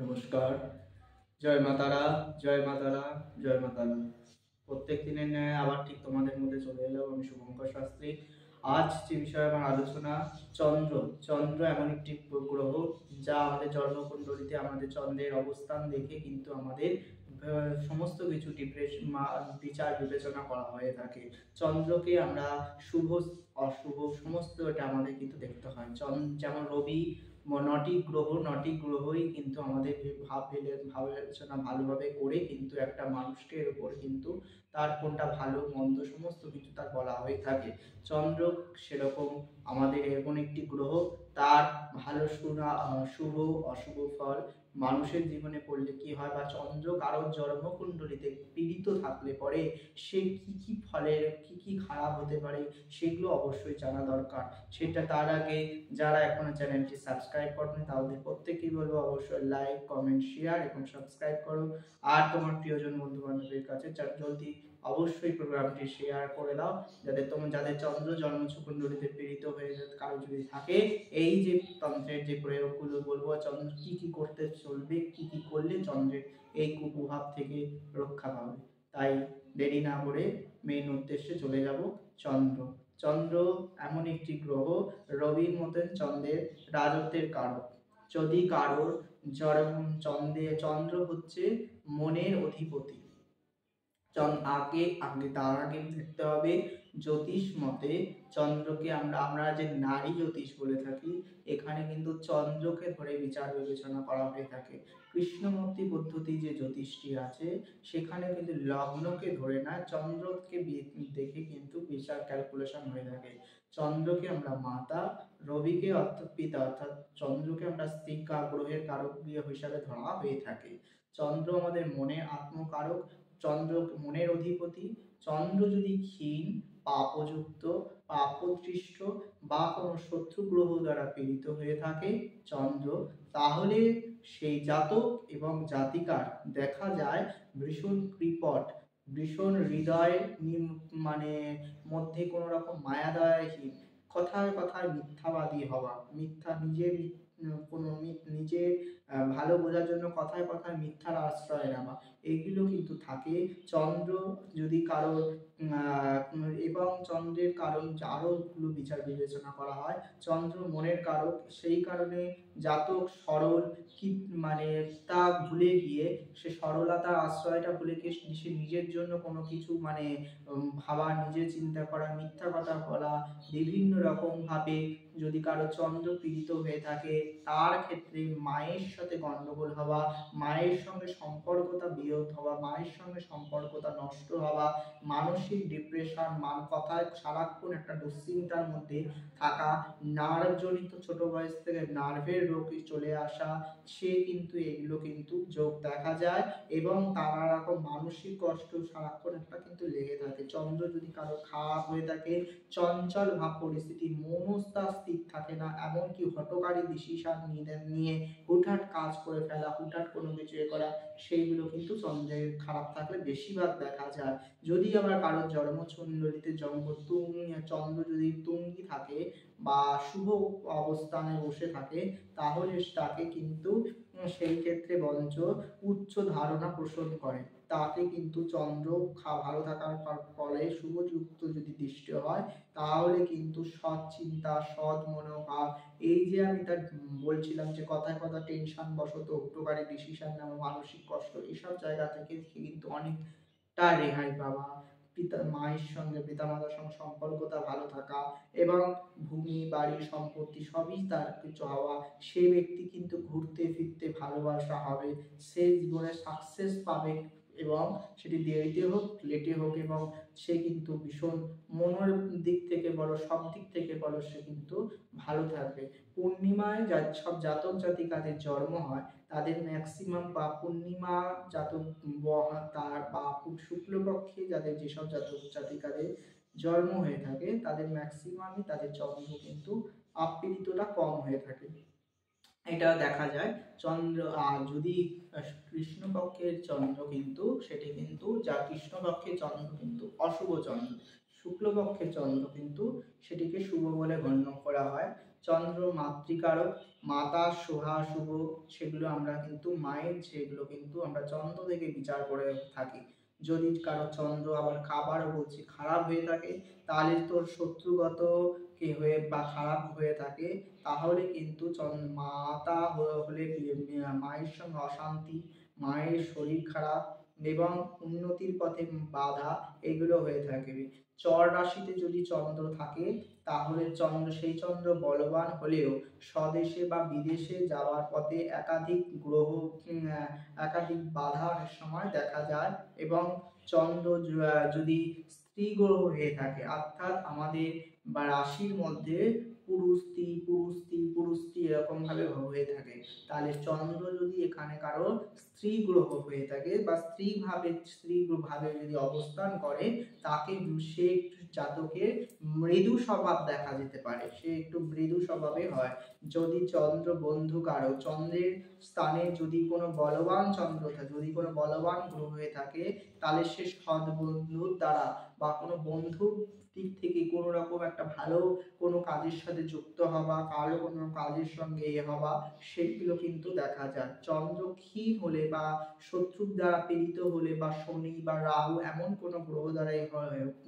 নমস্কার। জয় মা তারা, জয় মা তারা, জয় মা তারা। প্রত্যেক দিনের ন্যায় আবার ঠিক তোমাদের মধ্যে চলে এলাম আমি শুভঙ্কর শাস্ত্রী। আজ যে বিষয়ে আমার আলোচনা, চন্দ্র। চন্দ্র এমন একটি গ্রহ যা আমাদের জন্মকুণ্ডলিতে আমাদের চন্দ্রের অবস্থান দেখে কিন্তু আমাদের সমস্ত কিছু বিচার বিবেচনা করা হয়ে থাকে। চন্দ্রকে আমরা শুভ অশুভ সমস্ত এটা আমাদের কিন্তু দেখতে হয়। যেমন রবি, নটি গ্রহই কিন্তু আমাদের ভালোচনা ভালোভাবে করে কিন্তু একটা মানুষকে উপর কিন্তু তার কোনটা ভালো মন্দ সমস্ত কিছু তার বলা হয়ে থাকে। চন্দ্র সেরকম আমাদের এমন একটি গ্রহ, তার ভালো শুভ অশুভ ফল মানুষের জীবনে পড়লে কি হয়, বা চন্দ্র কারোর জন্মকুণ্ডলিতে পীড়িত থাকলে পরে সে কি ফলের কি খারাপ হতে পারে সেগুলো অবশ্যই জানা দরকার। সেটা তার আগে যারা এখনো চ্যানেলটি সাবস্ক্রাইব করেনি তাদের প্রত্যেকেই বলবো অবশ্যই লাইক, কমেন্ট, শেয়ার এবং সাবস্ক্রাইব করো। আর তোমার প্রিয়জন বন্ধু বান্ধবের কাছে জলদি অবশ্যই প্রোগ্রামটি শেয়ার করে দাও, যাদের চন্দ্র জন্মকুণ্ডলিতে পীড়িত হয়ে কারো যদি থাকে, এই যে তন্ত্রের যে প্রয়োগগুলো বলবো, চন্দ্র কি করতে চলবে, কি করলে চন্দ্রের এই কুপ্রভাব থেকে রক্ষা পাবে। তাই দেরি না করে মেইন উদ্দেশ্যে চলে যাব। চন্দ্র চন্দ্র এমন একটি গ্রহ, রবির মতন চন্দ্রের রাজত্বের কারক। যদি কারোর চন্দ্র হচ্ছে মনের অধিপতি। তার আগে দেখতে হবে জ্যোতিষ মতে চন্দ্রকে আমরা যে নারী জ্যোতিষ বলে থাকি, এখানে কিন্তু চন্দ্রকে ধরে বিচার বিবেচনা করা হয়ে থাকে। কৃষ্ণমূর্তি পদ্ধতি যে জ্যোতিষটি আছে সেখানে কিন্তু লগ্নকে ধরে না, চন্দ্রকে দেখে কিন্তু বিচার ক্যালকুলেশন হয়ে থাকে। চন্দ্রকে আমরা মাতা, রবিকে অর্থাৎ পিতা অর্থাৎ চন্দ্রকে আমরা স্ত্রী গ্রহের কারক হিসাবে ধরা হয়ে থাকে। চন্দ্র আমাদের মনের আত্মকারক, চন্দ্র মনের অধিপতি। চন্দ্র যদি ক্ষীণ, পাপযুক্ত, পাপদৃষ্ট বা কোনো শত্রু গ্রহ দ্বারা পীড়িত হয়ে থাকে চন্দ্র, তাহলে সেই জাতক এবং জাতিকার দেখা যায় ভীষণ কৃপট, ভীষণ হৃদয় মানে মধ্যে কোনো রকম মায়া দয়াহীন, কথায় কথায় মিথ্যাবাদী হওয়া, নিজের ভালো বোঝার জন্য কথায় কথায় মিথ্যার আশ্রয় নেওয়া, এগুলো কিন্তু থাকে। চন্দ্র যদি কারোর এবং চন্দ্রের কারণ আরো বিচার বিবেচনা করা হয়। চন্দ্র মনের কারক, সেই কারণে জাতক সরল তা ভুলে গিয়ে সে সরলতার আশ্রয়টা ভুলে গিয়ে সে নিজের জন্য কোনো কিছু ভাবা, নিজে চিন্তা করা, মিথ্যা কথা বলা, বিভিন্ন রকম ভাবে যদি কারো চন্দ্র পীড়িত হয়ে থাকে তার ক্ষেত্রে মায়ের সাথে গন্ডগোল হওয়া, মায়ের সঙ্গে সম্পর্কটা বিরোধ হওয়া, মায়ের সঙ্গে সম্পর্কটা নষ্ট হওয়া, মানসিক ডিপ্রেশন, কথায় সারাক্ষণ একটা দুশ্চিন্তার মধ্যে থাকা, নার্ভ জনিত ছোট বয়স থেকে নার্ভের রোগ চলে আসা, এগুলো কিন্তু যোগ দেখা যায়। এবং নানা রকম মানসিক কষ্ট সারাক্ষণ একটা কিন্তু লেগে থাকে। চন্দ্র যদি কারো খারাপ হয়ে থাকে, চঞ্চল ভাব পরিস্থিতি, মনস্থা স্থির থাকে না, এমনকি হঠকারী ডিসিশন নিয়ে হুটহাট কাজ করে ফেলা, হুটহাট কোনো কিছু করা, সেইগুলো কিন্তু চন্দ্রের খারাপ থাকলে বেশিরভাগ দেখা যায়। যদি আবার কারোর জন্মকুণ্ডলিতে চন্দ্র যদি তুঙ্গি থাকে বা শুভ অবস্থানে বসে থাকে, তাহলে তাকে কিন্তু সেই ক্ষেত্রে বঞ্চ উচ্চ ধারণা পোষণ করে। তাকে কিন্তু চন্দ্র ভালো থাকার ফলে শুভযুক্ত যদি দৃষ্টি হয়, তাহলে কিন্তু সৎ চিন্তা, সৎ মনোভাব, এই যে আমি তার বলছিলাম যে কথায় কথা টেনশন বশত হুটোকারী ডিসিশন নেওয়া, মানসিক কষ্ট, এসব জায়গা থেকে কিন্তু অনেকটা রেহাই পাওয়া, মায়ের সঙ্গে পিতামাতার সঙ্গে সম্পর্কটা ভালো থাকা এবং ভূমি বাড়ি সম্পত্তি সবই তার কিছু হওয়া, সে ব্যক্তি কিন্তু ঘুরতে ফিরতে ভালোবাসা হবে, সে জীবনে সাকসেস পাবে এবং সেটি দেরিতে হোক লেটে হোক, এবং সে কিন্তু ভীষণ মনের দিক থেকে বলো, সব দিক থেকে বলো, সে কিন্তু ভালো থাকবে। পূর্ণিমায় সব জাতক জাতিকাদের জন্ম হয়, তাদের ম্যাক্সিমাম বা পূর্ণিমা জাতক তার বা শুক্লপক্ষে যাদের যেসব জাতক জাতিকাদের জন্ম হয়ে থাকে, তাদের ম্যাক্সিমামই তাদের চন্দ্র কিন্তু আপীড়িতটা কম হয়ে থাকে, এটা দেখা যায়। চন্দ্র আর যদি কৃষ্ণপক্ষের চন্দ্র কিন্তু সেটি কিন্তু কৃষ্ণপক্ষের চন্দ্র কিন্তু অশুভ চন্দ্র, শুক্লপক্ষের চন্দ্র কিন্তু সেটিকে শুভ বলে গণ্য করা হয়। চন্দ্র মাতৃকারক, মাতা সোহা শুভ, সেগুলো আমরা কিন্তু মায়ের যেগুলো কিন্তু আমরা চন্দ্র থেকে বিচার করে থাকি। যদি কারো চন্দ্র আবার আবারও বলছি খারাপ হয়ে থাকে, তাহলে তোর শত্রুগত কে হয়ে বা খারাপ হয়ে থাকে, তাহলে কিন্তু মাতা হলে মায়ের সঙ্গে অশান্তি, মায়ের শরীর খারাপ এবং উন্নতির পথে বাধা, এগুলো হয়ে থাকে। চর রাশিতে যদি চন্দ্র থাকে, তাহলে সেই চন্দ্র বলবান হলেও স্বদেশে বা বিদেশে যাওয়ার পথে একাধিক গ্রহ একাধিক বাধা অনেক সময় দেখা যায়। এবং চন্দ্র যদি স্ত্রী গ্রহ হয়ে থাকে, অর্থাৎ আমাদের বা রাশির মধ্যে পুরুষ স্ত্রী পুরুষ স্ত্রী পুরুষ স্ত্রী এরকম ভাবে হয়ে থাকে, তাহলে চন্দ্র যদি এখানে কারো স্ত্রী গ্রহ হয়ে থাকে বা স্ত্রী ভাবে যদি অবস্থান করে, তাকে সে একটু জাতকের মৃদু স্বভাব দেখা যেতে পারে, সে একটু মৃদু স্বভাবের হয়। যদি চন্দ্র বন্ধু কারো চন্দ্রের স্থানে যদি কোনো বলবান চন্দ্র থাকে, যদি কোনো বলবান গ্রহ হয়ে থাকে, তাহলে সে সৎ বন্ধুর দ্বারা বা কোনো বন্ধুর দিক থেকে কোনো রকম একটা ভালো কোনো কাজের সাথে যুক্ত হওয়া, কারো কোনো কাজের সঙ্গে হওয়া, সেগুলো কিন্তু দেখা যায়। চন্দ্র ক্ষীণ হলে বা শত্রুর দ্বারা পীড়িত হলে বা শনি বা রাহু এমন কোনো গ্রহ দ্বারা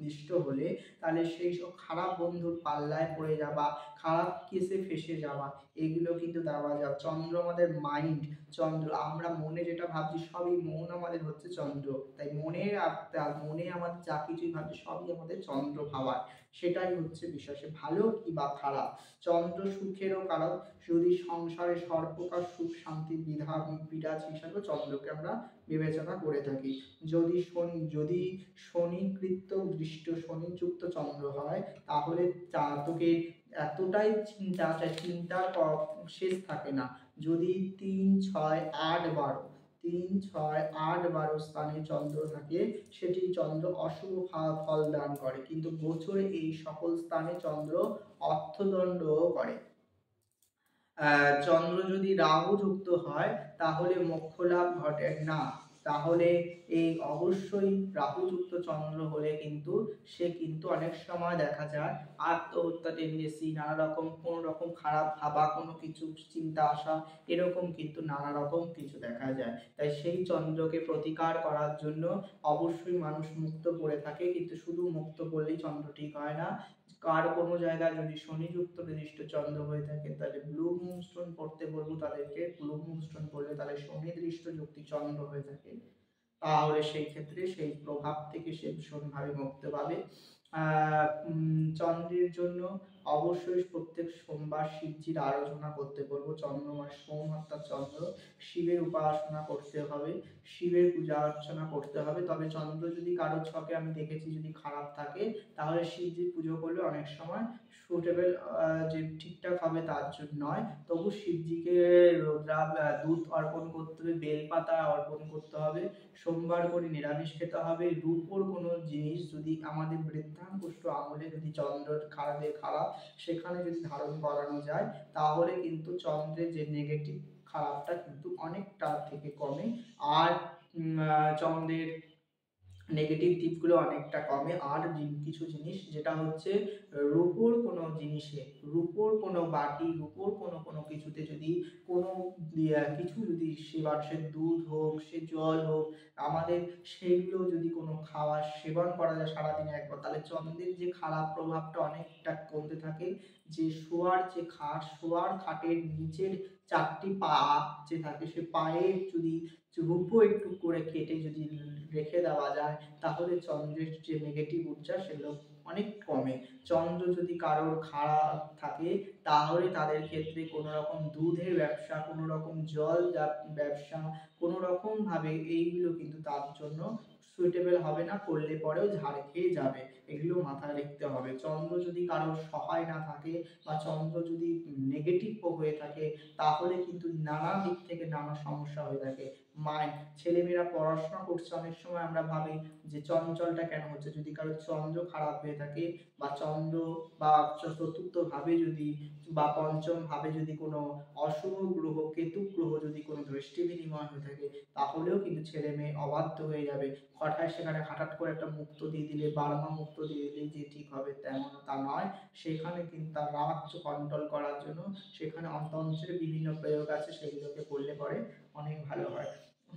নিষ্ট হলে, তাহলে সেই সব খারাপ বন্ধুর পাল্লায় পড়ে যাওয়া, খারাপ কেসে ফেঁসে যাওয়া, এগুলো কিন্তু দেওয়া যায়। চন্দ্র আমাদের মাইন্ড, চন্দ্র আমরা মনে যেটা ভাবছি সবই মন আমাদের হচ্ছে চন্দ্র, তাই মনে আমাদের যা কিছুই ভাবছি সবই আমাদের চন্দ্র ভাবার, সেটাই হচ্ছে বিষয়। সে ভালো কি বা খারাপ, চন্দ্র সুখেরও কারক, যদি সংসারে সর্বপ্রকার সুখ শান্তির বিরাজ হিসাবে চন্দ্রকে আমরা বিবেচনা করে থাকি। যদি শনিকৃত দৃষ্ট শনিযুক্ত চন্দ্র হয়, তাহলে জাতকের এতটাই চিন্তার শেষ থাকে না। যদি 3, 6, 8, 12 3, 6, 8, 12 স্থানে চন্দ্র থাকে, সেটি চন্দ্র অশুভ ফল দান করে, কিন্তু গোচরে এই সকল স্থানে চন্দ্র অর্থদণ্ডও করে। চন্দ্র যদি রাহু যুক্ত হয়, তাহলে মোক্ষ লাভ ঘটে না। তাহলে এই অবশ্যই রাহুযুক্ত চন্দ্র হলে কিন্তু সে কিন্তু অনেক সময় দেখা যায় আত্মহত্যা টেন্ডেন্সি, নানা রকম কোনো রকম খারাপ ভাবা, কোনো কিছু চিন্তা আসা, এরকম কিন্তু নানা রকম কিছু দেখা যায়। তাই সেই চন্দ্রকে প্রতিকার করার জন্য অবশ্যই মানুষ মুক্ত করে থাকে, কিন্তু শুধু মুক্ত করলেই চন্দ্র ঠিক হয় না। কার কোনো জায়গায় যদি শনিযুক্ত নির্দিষ্ট চন্দ্র হয়ে থাকে, তাহলে ব্লু মুনস্টোন পড়তে বলবো তাদেরকে। ব্লু মুনস্টোন পড়লে তাহলে শনি দৃষ্ট যুক্তি চন্দ্র হয়ে থাকে, তাহলে সেই ক্ষেত্রে সেই প্রভাব থেকে সে ভীষণভাবে মুক্তি পাবে। চন্দ্রের জন্য অবশ্যই প্রত্যেক সোমবার শিবজির আরাধনা করতে বলবো। চন্দ্র মানে সোম অর্থাৎ চন্দ্র, শিবের উপাসনা করতে হবে, শিবের পূজা অর্চনা করতে হবে। তবে চন্দ্র যদি কারোর ছকে আমি দেখেছি যদি খারাপ থাকে, তাহলে শিবজির পুজো করলে অনেক সময় সুটেবল যে ঠিকঠাক হবে তার জন্য নয়, তবু শিবজিকে দুধ অর্পণ করতে হবে, বেলপাতা অর্পণ করতে হবে, সোমবার করে নিরামিষ খেতে হবে। রূপোর কোনো জিনিস যদি আমাদের বৃদ্ধাঙ্গুষ্ঠ আমলে যদি চন্দ্রের খারাপ সেখানে যদি ধারণ করানো যায়, তাহলে কিন্তু চন্দ্রের যে নেগেটিভ খারাপটা কিন্তু অনেকটা থেকে কমে। আর চন্দ্রের নেগেটিভ দিকগুলো অনেকটা কমে। আর কিছু জিনিস যেটা হচ্ছে রূপোর কোনো জিনিসে, রূপোর কোনো বাটি, রূপোর কোনো কিছুতে যদি কোনো কিছু যদি সে মানুষের দুধ হোক, সে জল হোক, আমাদের সেইগুলো যদি কোনো খাওয়ার সেবন করা যায় সারাদিনে একবার, তাহলে চন্দ্রের যে খারাপ প্রভাবটা অনেকটা কমতে থাকে। যে শোয়ার খাটের নিচের 4টি পা যে থাকে, সে পায়ের যদি রূপো একটু করে কেটে যদি রেখে দেওয়া যায়, তাহলে চন্দ্রের যে নেগেটিভ ঊর্জা সেগুলো অনেক কমে। চন্দ্র যদি কারোর খারাপ থাকে, তাহলে তাদের ক্ষেত্রে কোনো রকম দুধের ব্যবসা, কোনো রকম জল ব্যবসা, কোনো রকম ভাবে এইগুলো কিন্তু তার জন্য সুইটেবল হবে না, করলে পরেও ঝাড় খেয়ে যাবে। এগুলো মাথায় রাখতে হবে। চন্দ্র যদি কারোর সহায় না থাকে বা চন্দ্র যদি নেগেটিভ হয়ে থাকে, তাহলে কিন্তু নানা দিক থেকে নানা সমস্যা হয়ে থাকে। মাইন্ড, ছেলেমেয়েরা পড়াশোনা করছে, অনেক সময় আমরা ভাবি যে চঞ্চলটা কেন হচ্ছে, যদি কারো চন্দ্র খারাপ হয়ে থাকে বা চন্দ্র বা চতুর্থ ভাবে যদি বা পঞ্চম ভাবে যদি কোনো অশুভ গ্রহ, কেতু গ্রহ যদি কোনো দৃষ্টি বিনিময় হয়ে থাকে, তাহলেও কিন্তু ছেলে মেয়ে অবাধ্য হয়ে যাবে। সেখানে হঠাৎ করে একটা মুক্ত দিয়ে দিলে, বারমা মুক্ত দিয়ে দিলেই যে ঠিক হবে তেমন তা নয়। সেখানে কিন্তু তার রাগ কন্ট্রোল করার জন্য সেখানে তন্ত্রের বিভিন্ন প্রয়োগ আছে, সেগুলোকে করলে পরে অনেক ভালো হয়।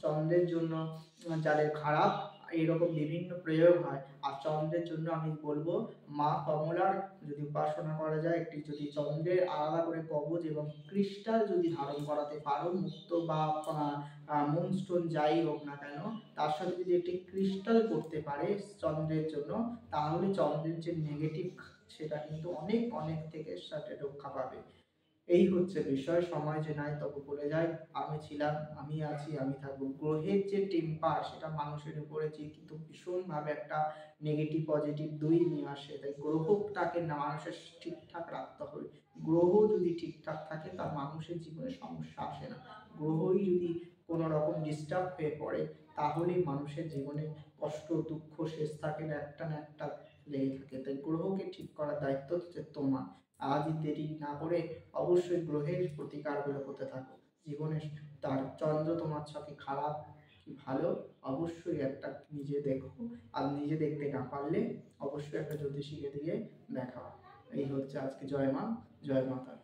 চন্দ্রের জন্য যাদের খারাপ এরকম বিভিন্ন প্রয়োগ হয়। আর চন্দ্রের জন্য আমি বলবো মা কমলার যদি উপাসনা করা যায়, একটি যদি চন্দ্রের আলাদা করে কবচ এবং ক্রিস্টাল যদি ধারণ করাতে পারো, মুক্ত বা মুনস্টোন যাই হোক না কেন, তার সাথে যদি একটি ক্রিস্টাল করতে পারে চন্দ্রের জন্য, তাহলে চন্দ্রের যে নেগেটিভ সেটা কিন্তু অনেক অনেক থেকে সাথে রক্ষা পাবে। এই হচ্ছে বিষয়। সময় যে নাই তবু বলে যায়, আমি ছিলাম, আমি আছি, আমি থাকবো। গ্রহের যে টেম্পার সেটা মানুষের উপরে যে কিন্তু ভীষণভাবে একটা নেগেটিভ পজিটিভ দুই নিয়ে আসে। তাই গ্রহটাকে না মানুষের ঠিকঠাক রাখতে হবে। গ্রহ যদি ঠিকঠাক থাকে তার মানুষের জীবনে সমস্যা আসে না। গ্রহই যদি কোনো রকম ডিস্টার্ব হয়ে পড়ে, তাহলেই মানুষের জীবনে কষ্ট দুঃখ শেষ থাকে না, একটা না একটা লেগে থাকে। তাই গ্রহকে ঠিক করার দায়িত্ব হচ্ছে তোমার। আজই দেরি না করে অবশ্যই গ্রহের প্রতিকারগুলো করতে থাকো। জীবনে তার চন্দ্র তোমার ছকে খারাপ কি ভালো অবশ্যই একটা নিজে দেখো। আর নিজে দেখতে না পারলে অবশ্যই একটা জ্যোতিষীকে দিয়ে দেখাও। এই হচ্ছে আজকে। জয় মা, জয় মাতা।